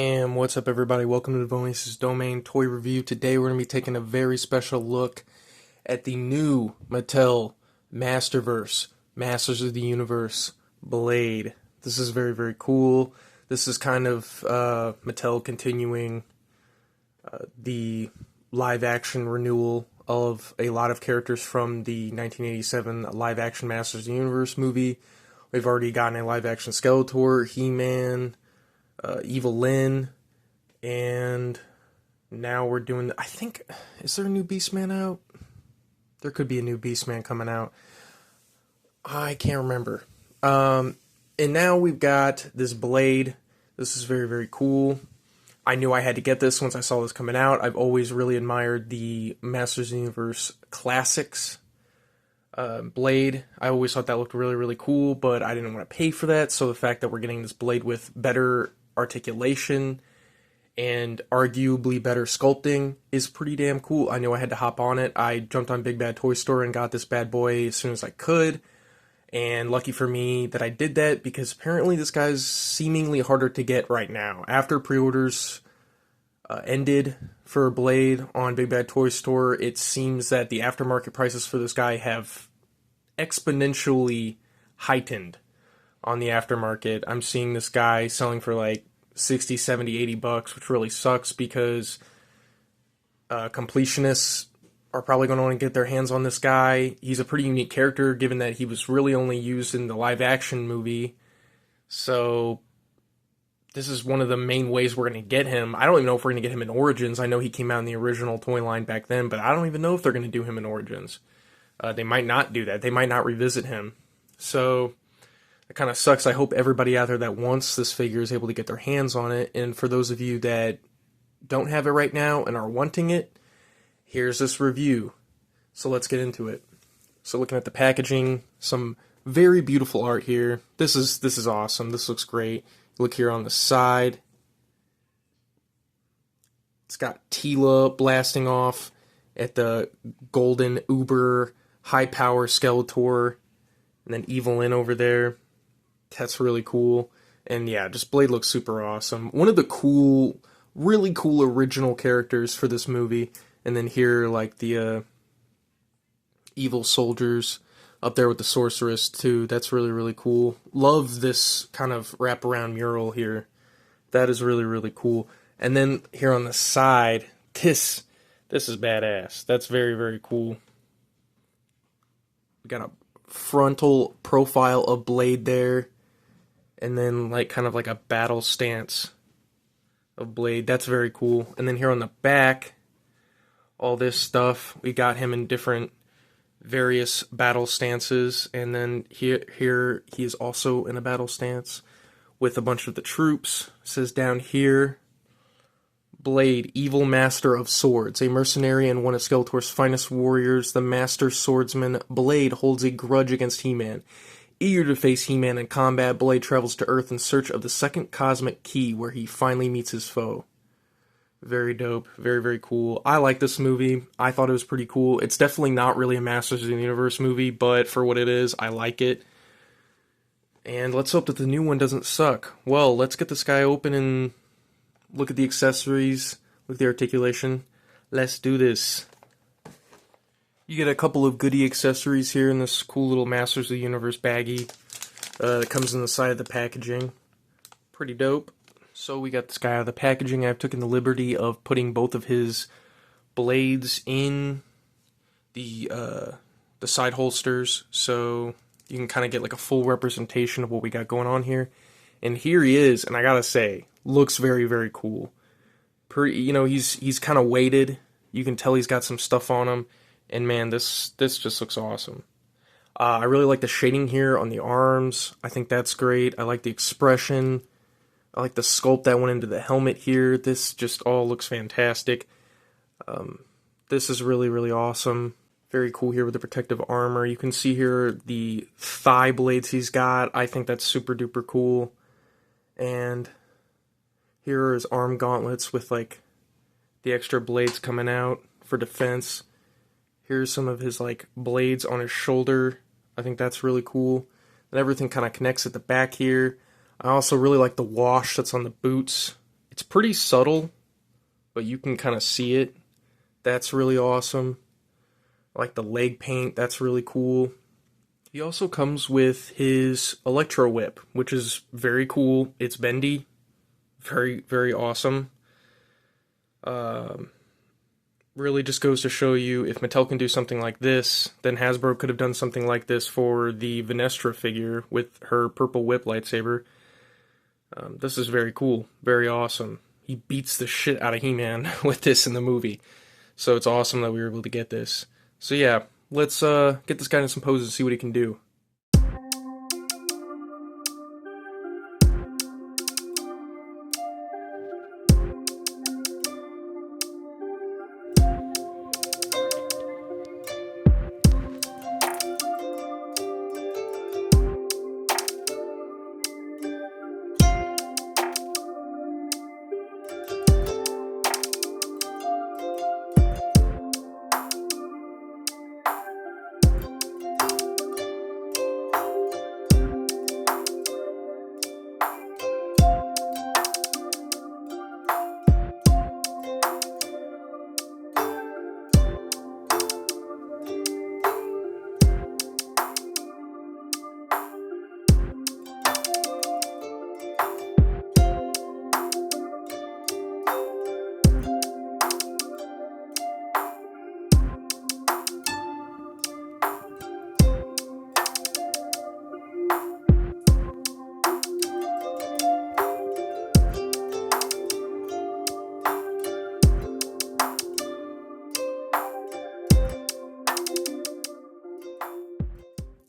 And what's up, everybody? Welcome to Devonius' Domain Toy Review. Today we're going to be taking a very special look at the new Mattel Masterverse Masters of the Universe Blade. This is very, very cool. This is kind of Mattel continuing the live-action renewal of a lot of characters from the 1987 live-action Masters of the Universe movie. We've already gotten a live-action Skeletor, He-Man, Evil Lyn, and now we're doing, I think, is there a new Beastman out? There could be a new Beastman coming out. I can't remember. And now we've got this Blade. This is very, very cool. I knew I had to get this once I saw this coming out. I've always really admired the Masters of the Universe Classics Blade. I always thought that looked really, really cool, but I didn't want to pay for that, so the fact that we're getting this Blade with better articulation and arguably better sculpting is pretty damn cool. I knew I had to hop on it. I jumped on Big Bad Toy Store and got this bad boy as soon as I could, and lucky for me that I did that, because apparently this guy's seemingly harder to get right now. After pre-orders ended for Blade on Big Bad Toy Store, it seems that the aftermarket prices for this guy have exponentially heightened on the aftermarket. I'm seeing this guy selling for like 60, 70, 80 bucks, which really sucks because completionists are probably going to want to get their hands on this guy. He's a pretty unique character given that he was really only used in the live action movie. So this is one of the main ways we're going to get him. I don't even know if we're going to get him in Origins. I know he came out in the original toy line back then, but I don't even know if they're going to do him in Origins. They might not do that. They might not revisit him. So it kind of sucks. I hope everybody out there that wants this figure is able to get their hands on it. And for those of you that don't have it right now and are wanting it, here's this review. So let's get into it. So looking at the packaging, some very beautiful art here. This is awesome. This looks great. Look here on the side. It's got Tila blasting off at the golden uber high power Skeletor, and then Evil Lyn over there. That's really cool. And yeah, just Blade looks super awesome. One of the cool, really cool original characters for this movie. And then here, like the evil soldiers up there with the sorceress too. That's really, really cool. Love this kind of wraparound mural here. That is really, really cool. And then here on the side, this is badass. That's very, very cool. We got a frontal profile of Blade there, and then like kind of like a battle stance of Blade. That's very cool. And then here on the back, all this stuff, we got him in different various battle stances, and then here he is also in a battle stance with a bunch of the troops. It says down here, Blade, evil master of swords, a mercenary and one of Skeletor's finest warriors, the master swordsman Blade holds a grudge against He-Man. Eager to face He-Man in combat, Blade travels to Earth in search of the second cosmic key, where he finally meets his foe. Very dope. Very, very cool. I like this movie. I thought it was pretty cool. It's definitely not really a Masters of the Universe movie, but for what it is, I like it. And let's hope that the new one doesn't suck. Well, let's get this guy open and look at the accessories, look at the articulation. Let's do this. You get a couple of goodie accessories here in this cool little Masters of the Universe baggie that comes in the side of the packaging. Pretty dope. So we got this guy out of the packaging. I've taken the liberty of putting both of his blades in the side holsters, so you can kind of get like a full representation of what we got going on here. And here he is, and I gotta say, looks very, very cool. He's kind of weighted. You can tell he's got some stuff on him, and man, this just looks awesome. I really like the shading here on the arms. I think that's great. I like the expression. I like the sculpt that went into the helmet here. This just all looks fantastic. This is really, really awesome. Very cool here with the protective armor. You can see here the thigh blades he's got. I think that's super duper cool. And here are his arm gauntlets with like the extra blades coming out for defense. Here's some of his like blades on his shoulder. I think that's really cool. And everything kind of connects at the back here. I also really like the wash that's on the boots. It's pretty subtle, but you can kind of see it. That's really awesome. I like the leg paint, that's really cool. He also comes with his Electro Whip, which is very cool. It's bendy. Very, very awesome. Really just goes to show you, if Mattel can do something like this, then Hasbro could have done something like this for the Venestra figure with her purple whip lightsaber. This is very cool. Very awesome. He beats the shit out of He-Man with this in the movie. So it's awesome that we were able to get this. So yeah, let's get this guy in some poses and see what he can do.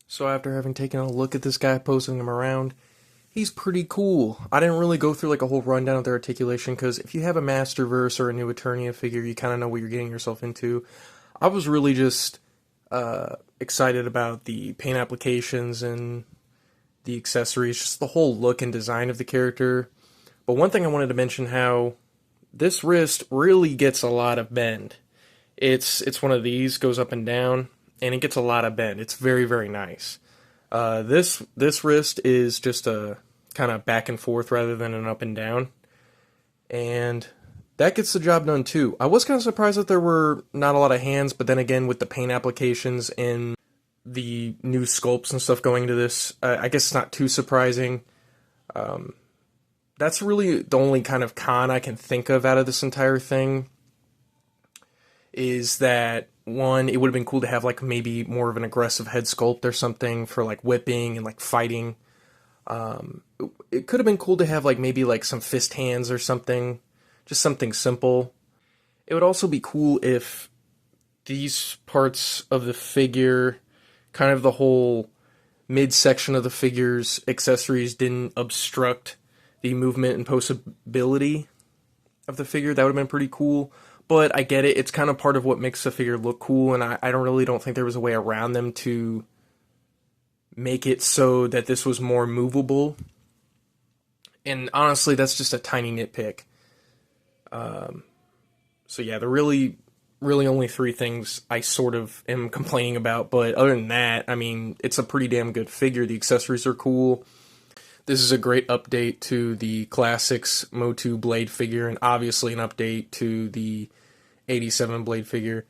So after having taken a look at this guy, posing him around, he's pretty cool. I didn't really go through like a whole rundown of their articulation, because if you have a Masterverse or a new Eternia figure, you kind of know what you're getting yourself into. I was really just excited about the paint applications and the accessories, just the whole look and design of the character. But one thing I wanted to mention, how this wrist really gets a lot of bend. It's one of these, goes up and down, and it gets a lot of bend. It's very, very nice. This wrist is just a kind of back and forth rather than an up and down. And that gets the job done too. I was kind of surprised that there were not a lot of hands, but then again, with the paint applications and the new sculpts and stuff going into this, I guess it's not too surprising. That's really the only kind of con I can think of out of this entire thing, is that, one, it would have been cool to have like maybe more of an aggressive head sculpt or something for like whipping and like fighting. It could have been cool to have like maybe like some fist hands or something, just something simple. It would also be cool if these parts of the figure, kind of the whole midsection of the figure's accessories, didn't obstruct the movement and posability of the figure. That would have been pretty cool. But I get it, it's kind of part of what makes the figure look cool, and I don't think there was a way around them to make it so that this was more movable. And honestly, that's just a tiny nitpick. So yeah, the really only three things I sort of am complaining about, but other than that, I mean, it's a pretty damn good figure. The accessories are cool. This is a great update to the Classics Motu Blade figure, and obviously an update to the 87 Blade figure.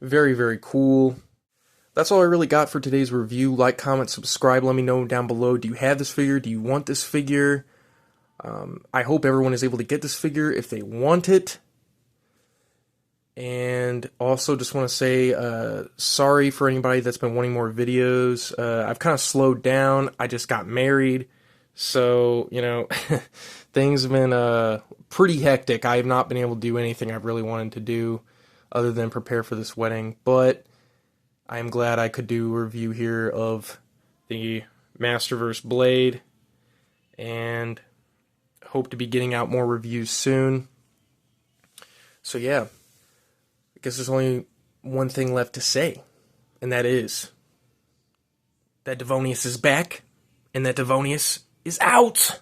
Very, very cool. That's all I really got for today's review. Like, comment, subscribe. Let me know down below. Do you have this figure? Do you want this figure? I hope everyone is able to get this figure if they want it. And also just want to say sorry for anybody that's been wanting more videos. I've kind of slowed down. I just got married. So, you know, things have been pretty hectic. I have not been able to do anything I've really wanted to do other than prepare for this wedding. But I am glad I could do a review here of the Masterverse Blade, and hope to be getting out more reviews soon. So yeah, I guess there's only one thing left to say, and that is that Devonius is back, and that Devonius is out!